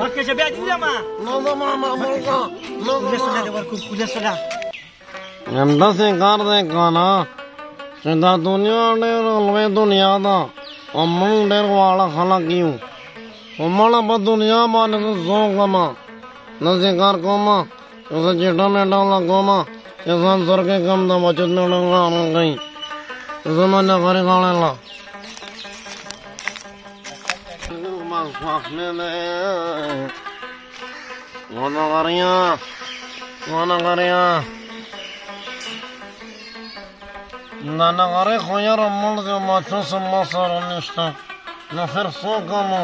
مکه چې بیا دې ما ولسونه دې ورکو ولسونه همداسې کار دی کنه چې دا دنیا ډېره لوی دنیا ده او موږ ډېر واړه خلک یو خو مړه په دنیا باندې زه ذوق یم داسې کار کوم چې زه چټه میټه لګوم چې ځان سرکې کم د وجود مې ډنګاره کوي زما نه غري غاړه وانا غريا دا نغري خو یاره مړ دی ما څه ما سره نشته نو خیر څوک مو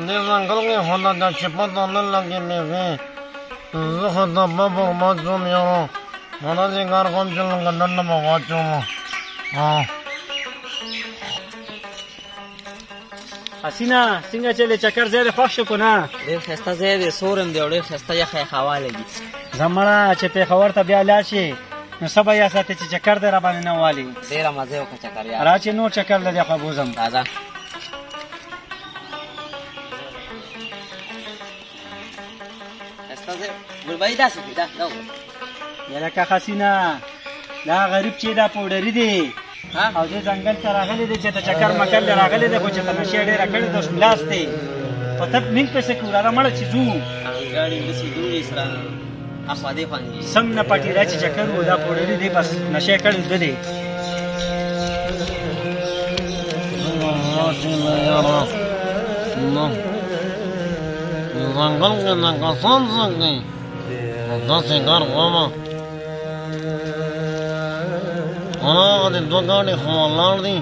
دې ځنګل کې خو دا چې پته نه لګي مې زه خو دا بابا ما ځم یاره ما داسې کار کوم چې لندن نه به واچوم حسینه څنګه چې له چکر ځای دې خوښ شو که نه ډېر ښایسته ځای دی سورم دی او ډېر ښایسته یخه هوا لګي زه مړه چې پېښور ته بیا لاړ شي نو څه به یا ساتې چې چکر دې را باندې نه والي ډېره مزه یې وکړه چکر یار را چې نور چکر له دې خوا بوځم راځه ښایسته ځای ګلبهي داسې کړي دا یاره که حسینه دا غریب چې دا پوډري دی او دې ځنګل ته راغلی دی چې ته چکر مکل راغلی دی خو چې ته نشې ډېره کړې ده شملاس دی په تب مینګ پسې کړو را مړه چې ځو ګاډي داسې دوړې سره اخوا دې خوا سم نه پټې را چې چکر و دا پوډري دی بس نشې کړې ده دی ځنګل کې د کسان څه کوي داسې کار کوم هغه د دوه ګاډي خو ولاړ دي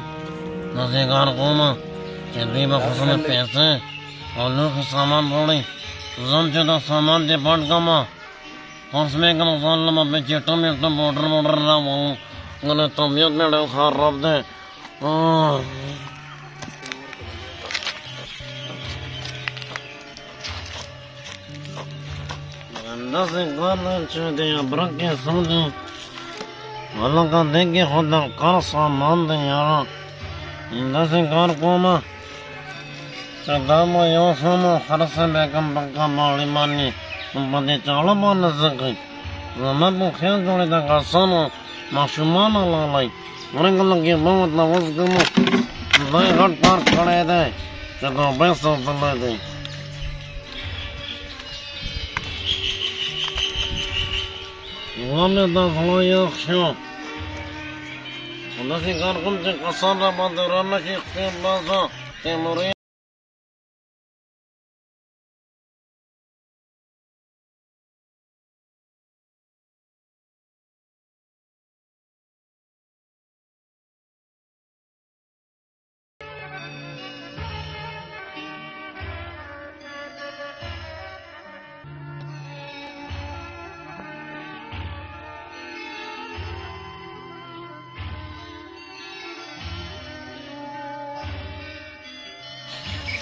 داسې کار کوم چې دوی به خو څومره پیسې او لوښي سامان راوړي ځم چې دا سامان دې پټ کړم فرض مې کړم ځان له مې چټه میټه موټر راوړم غله طبیعت مې ډېر خراب دی داسې کار دی چې د ابرک کې څه دی هلکه دې کې خو د کار سامان دی یاره داسې کار کوم چې دا مو یو څه مو خرڅه بیا کوم په کماړي باندې په دې چاړه باندې څه کوي زما په خیال جوړې د کسانو ماشومان لالی ورنګه لګې بہت نوز کوم دا غټ کار کړی دی چې دا به ساتلی دی وامه دا زړه یخ شو داسې کار کوم چې کسان را باندې رانه شي خپل بازه تیموري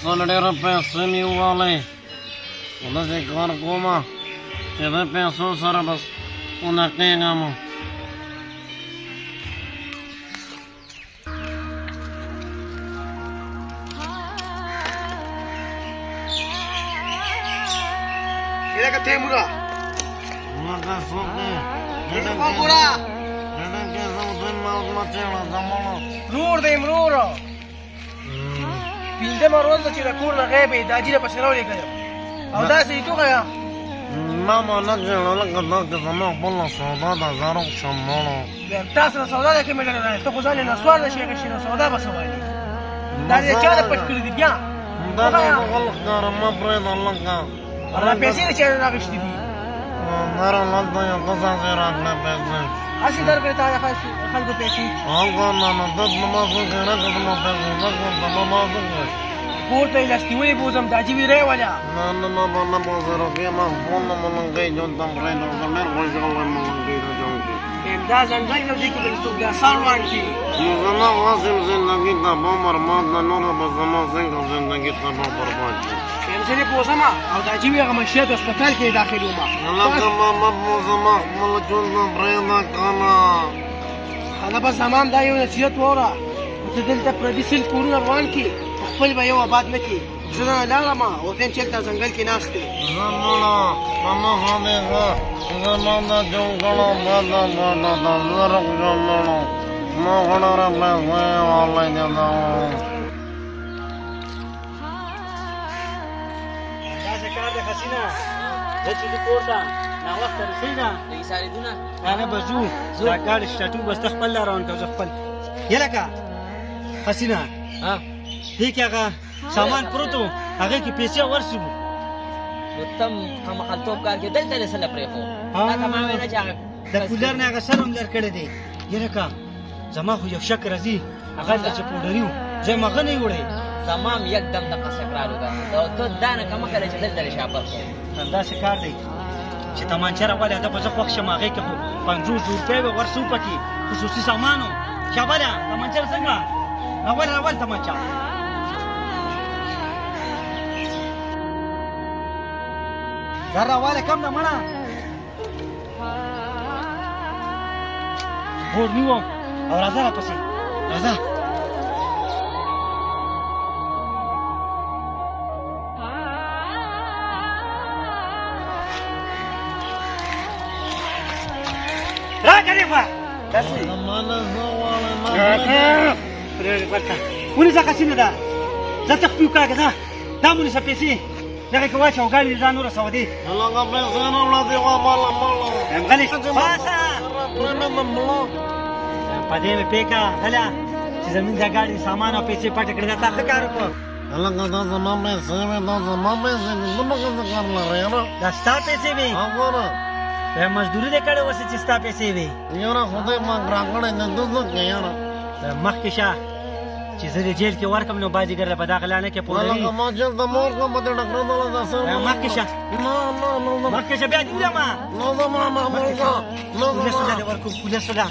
څل ډېره پیسې مې ووالئ داسې کار کوم چې د پیسو سره بس ونه کېږم لکه تیمورا لکه څوک دی مرور دی مرور پنځمه ورځ ده چې د کور نه غیب یې دا جیله پسې راولېږلی او داسې یې ټوغه ما به نه ژړه لکه دا چې زما خپله سودا ده زه روغ شم مړو تا سره سودا ده کومې ډډه ده ته خو ځان یې نسوار ده شېږه شي نو سودا به څه وایي دا دې چا ده پټ کړي دي بیا دا به غلط کاره مه پرېږده لکه دا پیسې د چا راغېشتې دي نره لږ یو قصاصې راکړه پیسې هسې درکړې تا د خلکو پیسې هغه نه نه دد نه ما څه کوي نه که زما پیسې زه کوم ته ما ما څه کوي کور ته یې لاستیولې بوځم دا جیبې ریولې نه نه ما به نه بوځرو کې ما فون نه ملنګۍ جون ته پرېږدم زه ډېر خوشحاله یم ملنګۍ ته جون کې دا ځنګل یو دی کې به څوک دا سر روان کړي نو زما واسم زندګي ته به برباد ده نوره به زما څنګه زندګي ته به برباد شي زه دې پوځم او دا جیبې هغه منشیات هسپتال کې یې داخل وم لکه ما مه بوځم خپله جون ته پرېږده کنه هغه به زمان دا یو نصیحت واوره ته دلته پردي سل کورونه روان کړي خپل به یو آباد نه کړي زه نه لاړم او ځم چېرته ځنګل کې ناست دی زمانه ماما خانیږه زمانه جنګړو بادا بادا د زرق جنګړو ما غړره پیسې والای دې داسې کار دی حسینه زه چې زه کور ته ناوخته رسېږه لږ ساریدونه نه به ځو دا ګاډي شټو بس ته خپل لار روان کړه زه خپل یلکه حسینه دې کې هغه سامان پروت و هغې کې پیسې ورسېږو نو تم خامخالتوب کار کې دلته دې څه نه پرېښو تا ته ما ویله چې هغه د کولر نه هغه سر هم لر کړی دی یلکه زما خو یو شک راځي هغه ته چې پوډري و زه یې مغه نه یې وړی زما هم یکدم دغه تکرار وکړه ته دا نه کمه کړې چې دلته دې شاپر کړې همداسې کار دی چې تمانچه راولې ده خو زه خوښ شم هغې کې خو 50 روپۍ به ورسو پکې خصوصي سامان و شابله تمانچه څنګه راول تمانچه در راواله کم نه مړه بور نیوم او راځه راپسې راځه راکړې زمانه زواله ونیسه حسینه ده ځه تخفي وکړه که ځه دا مو نیسه پیسې دغې کې واچوه ګاډي دې ځان ورسوه دې هغه پیسې نه وړه دې واماله ماله غلی باسه په دې مې پېکه غله چې زمین دا ګاډي سامان او پیسې پټې کړې دا تا ښه کار وکړو هلکه دا زما پیسې وې دا زما پیسې دي ته به څه کار لرې یاره دا ستا پیسې وې وګوره مزدوري دې کړې اوس چې ستا پیسې وې یاره خدای ما راکړی نه ده څه کې یاره مخکې شه چې زه دې جیل کې ورکړم نو باجګر له به دا غلا نه کې پوډري هلکه ما جیل ته مه ورکړم په دې ډاکټر ته له داسې مخکې شه نه مخکې شه بیا دې وړم نه زما ما ملګه نه پولیسو زما له دې ورکوم پولیسو له